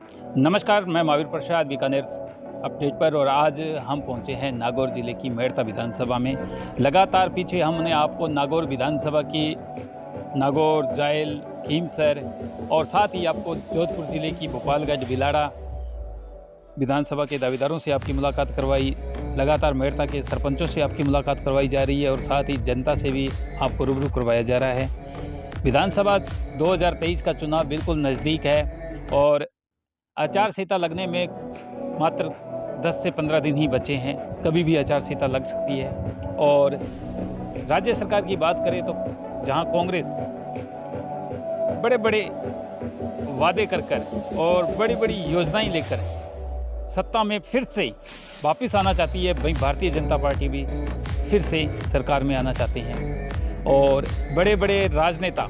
नमस्कार, मैं महावीर प्रसाद बीकानेर अपडेट पर और आज हम पहुंचे हैं नागौर जिले की मेड़ता विधानसभा में। लगातार पीछे हमने आपको नागौर विधानसभा की नागौर, जायल, खीमसर और साथ ही आपको जोधपुर जिले की भोपालगढ़, बिलाड़ा विधानसभा के दावेदारों से आपकी मुलाकात करवाई। लगातार मेड़ता के सरपंचों से आपकी मुलाकात करवाई जा रही है और साथ ही जनता से भी आपको रूबरू करवाया जा रहा है। विधानसभा 2023 का चुनाव बिल्कुल नज़दीक है और आचार संहिता लगने में मात्र 10 से 15 दिन ही बचे हैं। कभी भी आचार संहिता लग सकती है और राज्य सरकार की बात करें तो जहां कांग्रेस बड़े-बड़े वादे कर और बड़ी-बड़ी योजनाएं लेकर सत्ता में फिर से वापस आना चाहती है, वहीं भारतीय जनता पार्टी भी फिर से सरकार में आना चाहते हैं। और बड़े-बड़े राजनेता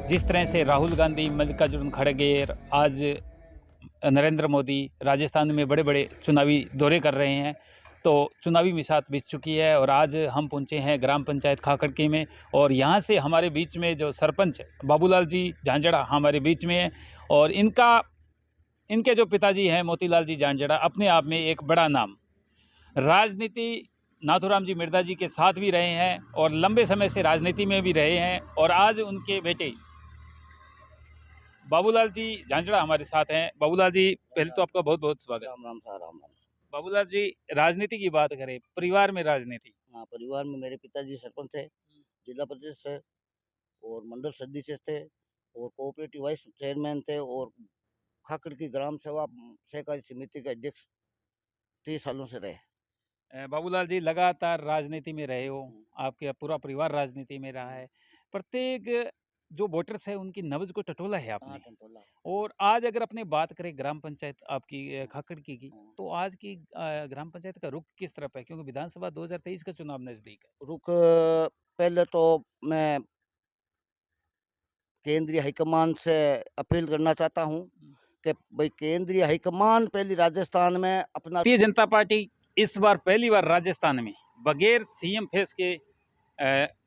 जिस तरह से राहुल गांधी, मल्लिकार्जुन खड़गे, आज नरेंद्र मोदी राजस्थान में बड़े-बड़े चुनावी दौरे कर रहे हैं, तो चुनावी मिसात बीत चुकी है और आज हम पहुंचे हैं ग्राम पंचायत खाकड़की में और यहाँ से हमारे बीच में जो सरपंच बाबूलाल जी झांझड़ा हमारे बीच में है और इनके जो पिताजी हैं मोतीलाल जी झांझड़ा, अपने आप में एक बड़ा नाम। राजनीति नाथूराम जी मिर्धा जी के साथ भी रहे हैं और लंबे समय से राजनीति में भी रहे हैं और आज उनके बेटे बाबूलाल जी झांझड़ा हमारे साथ हैं। बाबूलाल जी, पहले तो आपका बहुत बहुत स्वागत। राम राम सा राम राम। बाबूलाल जी, राजनीति की बात करें, परिवार में राजनीति। हाँ, परिवार में मेरे पिताजी सरपंच थे, जिला परिषद से और मंडल सदस्य थे और कोऑपरेटिव वाइस चेयरमैन थे और खाकड़ की ग्राम सेवा सहकारी समिति के अध्यक्ष 30 सालों से रहे। बाबूलाल जी, लगातार राजनीति में रहे हो, हम्म, आपके पूरा परिवार राजनीति में रहा हम्म, है। प्रत्येक जो वोटर्स है उनकी नब्ज को टटोला है हाँ आपने। टंटोला। और आज अगर अपने बात करें ग्राम पंचायत आपकी हाँ, खाकड़ की, हाँ। तो आज की ग्राम पंचायत का रुख किस तरफ है? क्योंकि विधानसभा 2023 का चुनाव नज़दीक है। रुक पहले तो मैं केंद्रीय हाईकमान से अपील करना चाहता हूँ हम्म। कि भाई केंद्रीय हाईकमान पहले राजस्थान में अपना भारतीय जनता पार्टी इस बार पहली बार राजस्थान में बगैर सीएम फेस के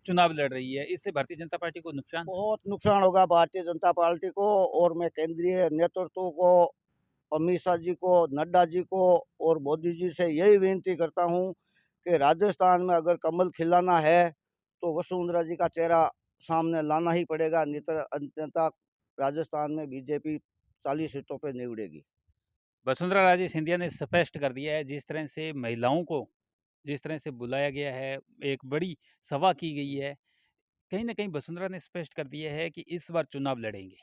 चुनाव लड़ रही है। इससे भारतीय जनता पार्टी को नुकसान। बहुत नुकसान होगा भारतीय जनता पार्टी को और मैं केंद्रीय नेतृत्व को अमित शाह जी को, नड्डा जी को और मोदी जी से यही विनती करता हूँ कि राजस्थान में अगर कमल खिलाना है तो वसुंधरा जी का चेहरा सामने लाना ही पड़ेगा, नहीं तो अन्यथा राजस्थान में बीजेपी 40 सीटों पे नहीं उड़ेगी। वसुंधरा राजे सिंधिया ने स्पष्ट कर दिया है, जिस तरह से महिलाओं को जिस तरह से बुलाया गया है, एक बड़ी सभा की गई है, कहीं न कहीं वसुंधरा ने स्पष्ट कर दिया है कि इस बार चुनाव लड़ेंगे,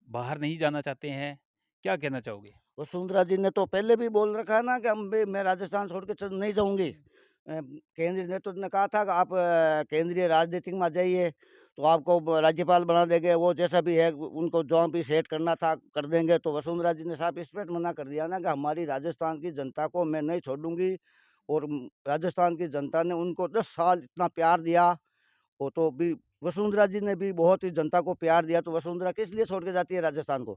बाहर नहीं जाना चाहते हैं। क्या कहना चाहोगे? वसुंधरा जी ने तो पहले भी बोल रखा है ना कि हम भी मैं राजस्थान छोड़ के नहीं जाऊंगी। केंद्रीय नेतृत्व ने कहा था कि आप केंद्रीय राजनीति में जाइए तो आपको राज्यपाल बना देंगे, वो जैसा भी है उनको जो भी सेट करना था कर देंगे। तो वसुंधरा जी ने साफ स्पष्ट मना कर दिया ना कि हमारी राजस्थान की जनता को मैं नहीं छोड़ूंगी। और राजस्थान की जनता ने उनको 10 साल इतना प्यार दिया। वो तो भी वसुंधरा जी ने भी बहुत ही जनता को प्यार दिया, तो वसुंधरा किस लिए छोड़ के जाती है राजस्थान को।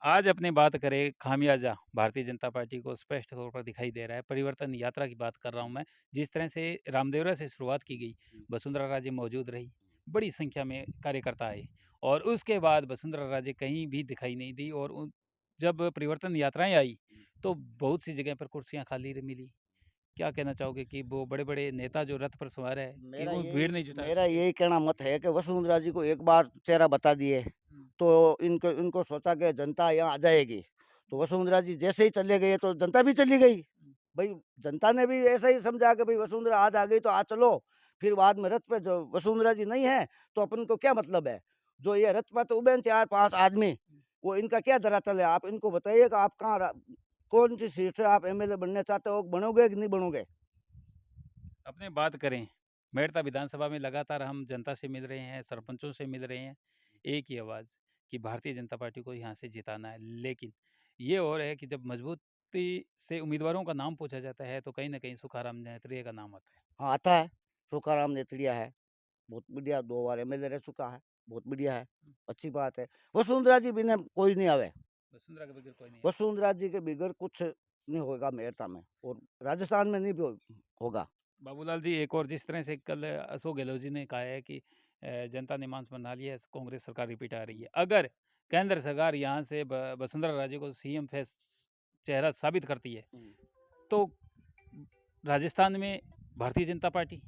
आज अपनी बात करें खामियाजा भारतीय जनता पार्टी को स्पष्ट तौर पर दिखाई दे रहा है। परिवर्तन यात्रा की बात कर रहा हूँ मैं। जिस तरह से रामदेवरा से शुरुआत की गई, वसुंधरा राजे मौजूद रही, बड़ी संख्या में कार्यकर्ता आए और उसके बाद वसुंधरा राजे कहीं भी दिखाई नहीं दी और जब परिवर्तन यात्राएं आई तो बहुत सी जगह पर कुर्सियां खाली मिली। क्या कहना चाहोगे कि वो बड़े-बड़े नेता जो रथ पर सवार है कि मेरा वो यही भीड़ नहीं जुटा मेरा सकते? यही कहना मत है कि वसुंधरा जी को एक बार चेहरा बता दिए हुँ। तो इनको इनको सोचा कि जनता यहाँ आ जाएगी। तो वसुंधरा जी जैसे ही चले गए तो जनता भी चली गई। भाई जनता ने भी ऐसा ही समझा कि भाई वसुंधरा आज आ गई तो आज चलो। फिर बाद में रथ पे जो वसुंधरा जी नहीं है तो अपन को क्या मतलब है। जो ये रथ पे तो उबे हैं 4-5 आदमी, वो इनका क्या धरातल है। आप इनको बताइए कि आप कौन सी सीट से आप एमएलए बनना चाहते हो, बनोगे कि नहीं बनोगे। अपने बात करें, मेड़ता विधानसभा में लगातार हम जनता से मिल रहे हैं, सरपंचों से मिल रहे हैं, एक ही आवाज़ कि भारतीय जनता पार्टी को यहाँ से जिताना है। लेकिन ये और है कि जब मजबूती से उम्मीदवारों का नाम पूछा जाता है, तो कहीं न कहीं सुखाराम नेत्रिया का नाम आता है। हाँ आता है। सुखाराम नेतड़िया है, बहुत बढ़िया 2 बार एमएलए रह चुका है, बहुत बढ़िया है, अच्छी बात है। वसुंधरा जी बिना कोई नहीं आवे, वसुंधरा के बगैर कोई नहीं आएगा। वसुंधरा जी के बगैर कुछ नहीं होगा मेरठा में और राजस्थान में नहीं भी होगा। बाबूलाल जी, एक और जिस तरह से कल अशोक गहलोत जी ने कहा है कि जनता ने मांस बना लिया है, कांग्रेस सरकार रिपीट आ रही है। अगर केंद्र सरकार यहाँ से वसुंधरा राजे को सीएम फेस चेहरा साबित करती है, तो राजस्थान में भारतीय जनता पार्टी।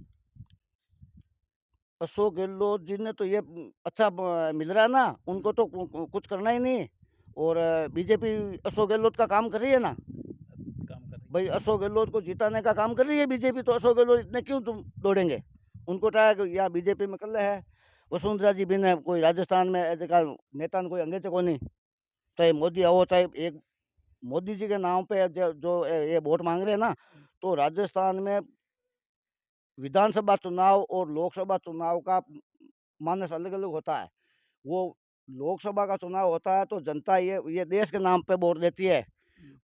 अशोक गहलोत जी ने तो ये अच्छा मिल रहा है ना, उनको तो कुछ करना ही नहीं। और बीजेपी अशोक गहलोत का काम कर रही है ना काम कर रही भाई, अशोक गहलोत को जिताने का काम कर रही है बीजेपी, तो अशोक गहलोत इतने क्यों तुम दौड़ेंगे? उनको क्या है कि यहाँ बीजेपी में कर ले है। वसुंधरा जी भी ने कोई राजस्थान में ऐसे का नेता ने कोई अंग्रेज को नहीं, चाहे मोदी हो चाहे एक मोदी जी के नाम पे जो ये वोट मांग रहे हैं ना, तो राजस्थान में विधानसभा चुनाव और लोकसभा चुनाव का मानस अलग अलग होता है। वो लोकसभा का चुनाव होता है तो जनता ये देश के नाम पे वोट देती है,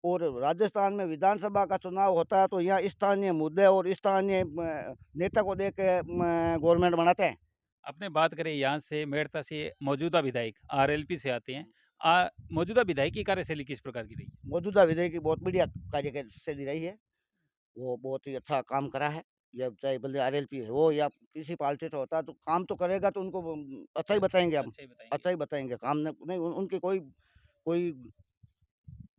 और राजस्थान में विधानसभा का चुनाव होता है तो यहाँ स्थानीय मुद्दे और स्थानीय नेता को दे के गवर्नमेंट बनाते हैं। आपने बात करें यहाँ से मेड़ता से मौजूदा विधायक आरएलपी से आते हैं। मौजूदा विधायक की कार्यशैली किस प्रकार की रही? मौजूदा विधायक की बहुत बढ़िया कार्यशैली रही है, वो बहुत ही अच्छा काम करा है। या चाहे भले आरएलपी हो या किसी पार्टी से होता है तो काम तो करेगा, तो उनको अच्छा ही बताएंगे हम, अच्छा ही बताएंगे। अच्छा ही बताएंगे काम नहीं, उनकी कोई कोई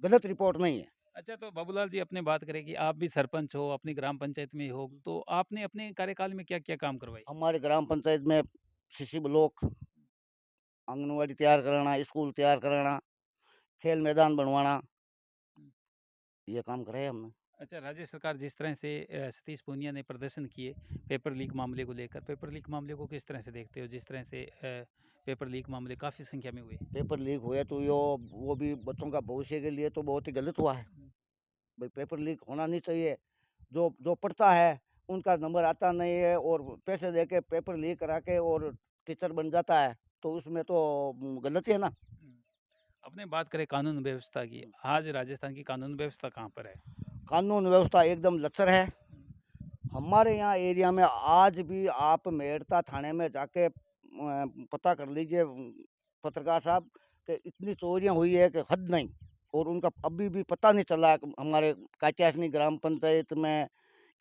गलत रिपोर्ट नहीं है। अच्छा, तो बाबूलाल जी अपने बात करें कि आप भी सरपंच हो, अपनी ग्राम पंचायत में हो, तो आपने अपने कार्यकाल में क्या-क्या काम करवाए? हमारे ग्राम पंचायत में सीसी ब्लॉक, आंगनवाड़ी तैयार कराना, स्कूल तैयार कराना, खेल मैदान बनवाना, हुँ। ये काम करे हैं हमने। अच्छा, राज्य सरकार जिस तरह से सतीश पूनिया ने प्रदर्शन किए पेपर लीक मामले को लेकर, पेपर लीक मामले को किस तरह से देखते हो? जिस तरह से पेपर लीक मामले काफ़ी संख्या में हुए। पेपर लीक हुए तो यो वो भी बच्चों का भविष्य के लिए तो बहुत ही गलत हुआ है। हुँ। भाई पेपर लीक होना नहीं चाहिए। जो जो पढ़ता है उनका नंबर आता नहीं है और पैसे दे के पेपर लीक करा के और टीचर बन जाता है, तो उसमें तो गलती है ना। हुँ। अपने बात करें कानून व्यवस्था की, आज राजस्थान की कानून व्यवस्था कहाँ पर है? कानून व्यवस्था एकदम लचर है। हमारे यहाँ एरिया में आज भी आप मेड़ता थाने में जाके पता कर लीजिए पत्रकार साहब, कि इतनी चोरियां हुई है कि हद नहीं। और उनका अभी भी पता नहीं चला कि हमारे कात्यासनी ग्राम पंचायत में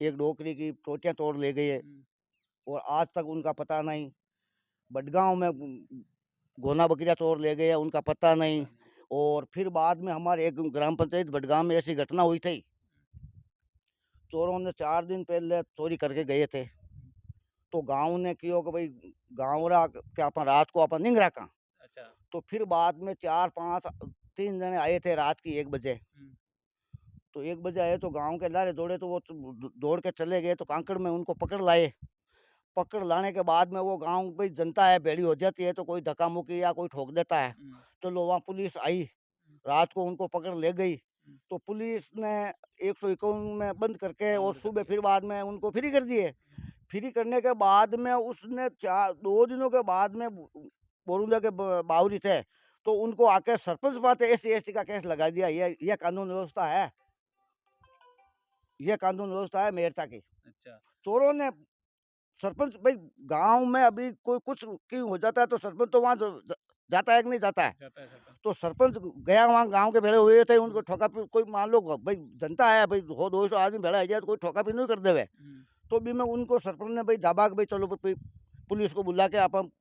एक डोकरी की टोटियां तोड़ ले गई है, हुँ। और आज तक उनका पता नहीं। बडगांव में गोना बकरियां चोर ले गए, उनका पता नहीं। पता नहीं। और फिर बाद में हमारे एक ग्राम पंचायत बडगांव में ऐसी घटना हुई थी, चोरों ने 4 दिन पहले चोरी करके गए थे, तो गाँव ने कियो कि भाई गाँव रा कि अपन रात को अपन निंग रखा। अच्छा। तो फिर बाद में 4-5 3 जने आए थे रात की 1 बजे। हुँ। तो 1 बजे आए तो गाँव के लारे दौड़े, तो वो दौड़ के चले गए तो कांकड़ में उनको पकड़ लाए। पकड़ लाने के बाद में वो गाँव भाई जनता है भेड़ी हो जाती है, तो कोई धक्का-मुक्की या कोई ठोक देता है। हुँ। चलो वहाँ पुलिस आई, हुँ। रात को उनको पकड़ ले गई। हुँ। तो पुलिस ने 151 में बंद करके और बंद कर सुबह दिया। फिर बाद में उनको फ्री कर दिए। हुँ। फ्री करने के बाद में उसने 2 दिनों के बाद में बोरुंदा के बावरी थे, तो उनको आके सरपंच बात एससी-एसटी का केस लगा दिया। ये कानून व्यवस्था है, ये कानून व्यवस्था है मेरठा की। अच्छा। चोरों ने सरपंच भाई गाँव में अभी कोई कुछ क्यों हो जाता है तो सरपंच तो वहाँ जाता है कि नहीं जाता है? जाता है सरपंच। तो सरपंच गया वहाँ गाँव के भेड़े हुए थे, उनको हुँ। ठोका कोई मान लो भाई जनता है भाई 100-200 आदमी भेड़ा है जाए तो कोई ठोका नहीं कर देवे। हुँ। तो भी मैं उनको सरपंच ने भाई दाबा के भाई चलो भाई पुलिस को बुला के आप हम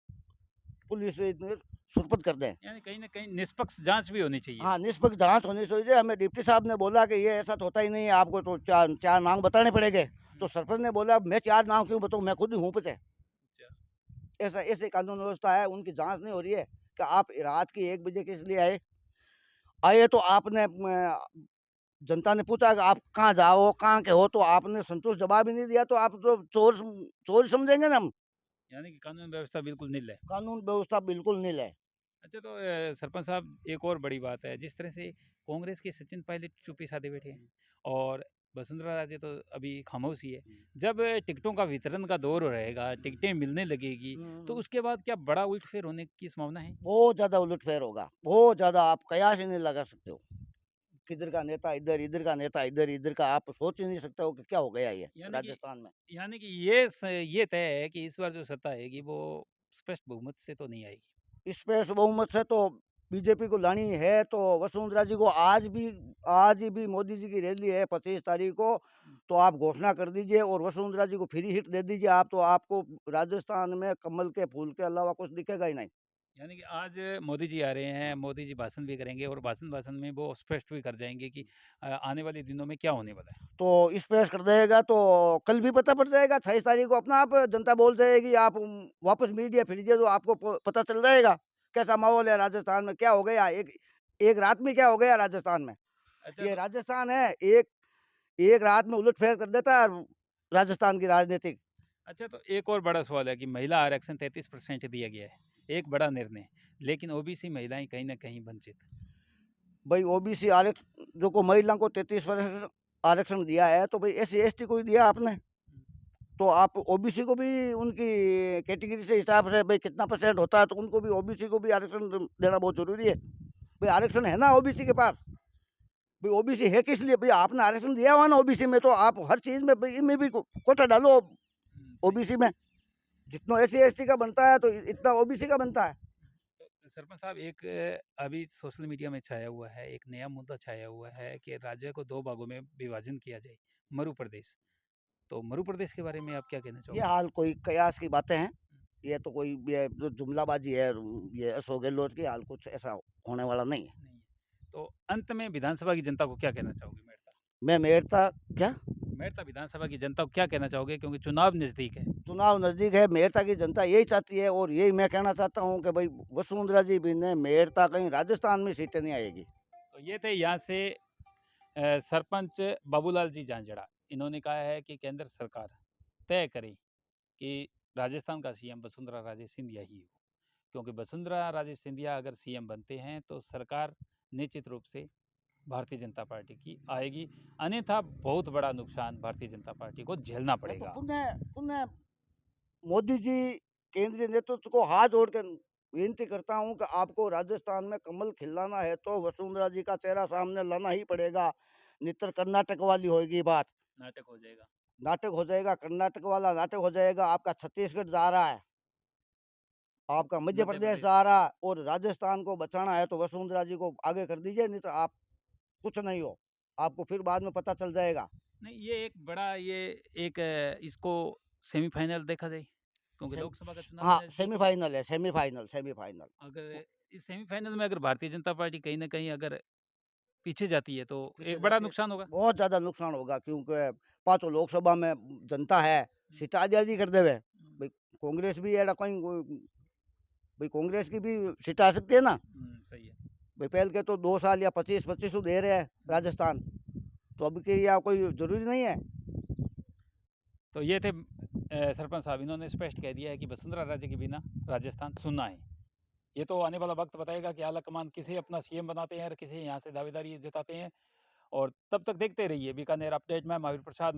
पुलिस में सुरपत कर दें। यानी कहीं न कहीं निष्पक्ष जाँच भी होनी चाहिए। हाँ, निष्पक्ष जाँच होनी चाहिए। हमें डिप्टी साहब ने बोला कि ये ऐसा तो होता ही नहीं है, आपको तो 4 नाम बताने पड़ेंगे। तो हुँ। सरपंच ने बोला मैं 4 नाम क्यों बताऊँ, मैं खुद ही हूँ पचे। अच्छा। ऐसा ऐसे कानून व्यवस्था है, उनकी जाँच नहीं हो रही है कि आप रात की 1 बजे किस लिए आए? आए तो आपने जनता ने पूछा कि आप कहाँ जाओ, कहाँ के हो? तो आपने संतुष्ट जवाब ही नहीं दिया, तो आप तो चोर समझेंगे ना हम। यानी कि कानून व्यवस्था बिल्कुल निल है। कानून व्यवस्था बिल्कुल नील है। अच्छा, तो सरपंच साहब एक और बड़ी बात है, जिस तरह से कांग्रेस के सचिन पायलट चुप्पी साधे बैठे हैं और वसुंधरा राजे तो अभी खामोश ही है। जब टिकटों का वितरण का दौर रहेगा, टिकटें मिलने लगेगी, तो हुँ। उसके बाद क्या बड़ा उलट-फेर होने की संभावना है? बहुत ज़्यादा उलट-फेर होगा, बहुत ज़्यादा, आप कयास ही नहीं लगा सकते हो। किधर का नेता इधर, इधर का नेता इधर, इधर का आप सोच ही नहीं सकते हो कि क्या हो गया ये यानी कि राजस्थान में। यानी कि ये तय है कि इस बार जो सत्ता आएगी वो स्पष्ट बहुमत से तो नहीं आएगी। स्पेस बहुमत से तो बीजेपी को लानी है, तो वसुंधरा जी को आज भी मोदी जी की रैली है 25 तारीख को, हुँ। तो आप घोषणा कर दीजिए और वसुंधरा जी को फ्री हिट दे दीजिए आप, तो आपको राजस्थान में कमल के फूल के अलावा कुछ दिखेगा ही नहीं। यानी कि आज मोदी जी आ रहे हैं, मोदी जी भाषण भी करेंगे और भाषण में वो स्पष्ट भी कर जाएँगे कि आने वाले दिनों में क्या होने वाला है। तो इस पेश कर देगा तो कल भी पता पड़ जाएगा, 28 तारीख को अपना आप जनता बोल जाएगी, आप वापस मीडिया फिरिए तो आपको पता चल जाएगा कैसा माहौल है राजस्थान में, क्या हो गया एक एक रात में, क्या हो गया राजस्थान में। अच्छा ये तो राजस्थान है, एक एक रात में उलट फेर कर देता है राजस्थान की राजनीतिक। अच्छा तो एक और बड़ा सवाल है कि महिला आरक्षण 33% दिया गया है, एक बड़ा निर्णय, लेकिन ओबीसी महिलाएँ कहीं न कहीं वंचित। भाई ओबीसी आरक्षण जो को महिला को 33% आरक्षण दिया है, तो भाई एससी एसटी को ही दिया आपने। तो आप ओबीसी को भी उनकी कैटेगरी से हिसाब से भाई कितना परसेंट होता है, तो उनको भी ओबीसी को भी आरक्षण देना बहुत जरूरी है। भाई आरक्षण है ना ओबीसी के पास, भाई ओबीसी है किस लिए, भाई आपने आरक्षण दिया हुआ ना ओबीसी में, तो आप हर चीज में भाई इनमें भी कोटा डालो सही है। ओबीसी में। जितना एससी एसटी का बनता है तो इतना ओबीसी का बनता है। तो सरपंच साहब एक अभी सोशल मीडिया में छाया हुआ है, एक नया मुद्दा छाया हुआ है कि राज्य को 2 भागों में विभाजन किया जाए, मरू प्रदेश। तो मरू प्रदेश के बारे में आप क्या कहना ये चाहोगे? हाल कोई कयास की बातें हैं, ये तो कोई ये जो जुमलाबाजी है, ये अशोक गहलोत की, हाल कुछ ऐसा होने वाला नहीं है। नहीं है। तो अंत में विधानसभा की जनता को क्या कहना चाहोगे मेड़ता? मैं मेरता क्या मेड़ता विधानसभा की जनता को क्या कहना चाहोगे क्योंकि चुनाव नज़दीक है? चुनाव नजदीक है, मेरता की जनता यही चाहती है, और यही मैं कहना चाहता हूँ कि भाई वसुंधरा जी भी ने मेरता कहीं राजस्थान में सीटें नहीं आएगी। तो ये थे यहाँ से सरपंच बाबूलाल जी झांझड़ा। इन्होंने कहा है कि केंद्र सरकार तय करे कि राजस्थान का सीएम वसुंधरा राजे सिंधिया ही हो, क्योंकि वसुंधरा राजे सिंधिया अगर सीएम बनते हैं तो सरकार निश्चित रूप से भारतीय जनता पार्टी की आएगी, अन्यथा बहुत बड़ा नुकसान भारतीय जनता पार्टी को झेलना मैं तो पड़ेगा। पुनः पुनः मोदी जी केंद्रीय नेतृत्व को हाथ जोड़ कर विनती करता हूं कि आपको राजस्थान में कमल खिलाना है तो वसुंधरा जी का चेहरा सामने लाना ही पड़ेगा। नितर कर्नाटक वाली होगी बात, नाटक हो जाएगा। नाटक हो जाएगा, कर्नाटक वाला नाटक हो जाएगा। आपका छत्तीसगढ़ जा रहा है, आपका मध्य मध्य प्रदेश प्रदेश। जा रहा है, और राजस्थान को बचाना है तो वसुंधरा जी को आगे कर दीजिए, नहीं तो आप कुछ नहीं हो, आपको फिर बाद में पता चल जाएगा। नहीं ये एक बड़ा ये एक इसको सेमीफाइनल देखा जाए, क्योंकि लोकसभा का चुनाव हाँ, नज़दीक है। सेमीफाइनल है, सेमीफाइनल सेमीफाइनल। अगर इस सेमीफाइनल में अगर भारतीय जनता पार्टी कहीं न कहीं अगर पीछे जाती है तो पीछे एक बड़ा जाती है, नुकसान होगा। बहुत ज़्यादा नुकसान होगा, क्योंकि पाँचों लोकसभा में जनता है, हुँ, सीटें आधी-आधी कर देवे। हुँ, भाई कांग्रेस भी एड़ा कहीं भाई कांग्रेस की भी सीटें आ सकती है ना। सही है। भाई पहले के तो 2 साल या 25-25 दे रहे हैं राजस्थान, तो अब की या कोई ज़रूरी नहीं है। तो ये थे सरपंच साहब, इन्होंने स्पष्ट कह दिया है कि वसुंधरा राजे के बिना राजस्थान सुन्ना है। ये तो आने वाला वक्त बताएगा कि आला कमान किसे अपना सीएम बनाते हैं और किसे यहाँ से दावेदारी जताते हैं। और तब तक देखते रहिए बीकानेर अपडेट में महावीर प्रसाद।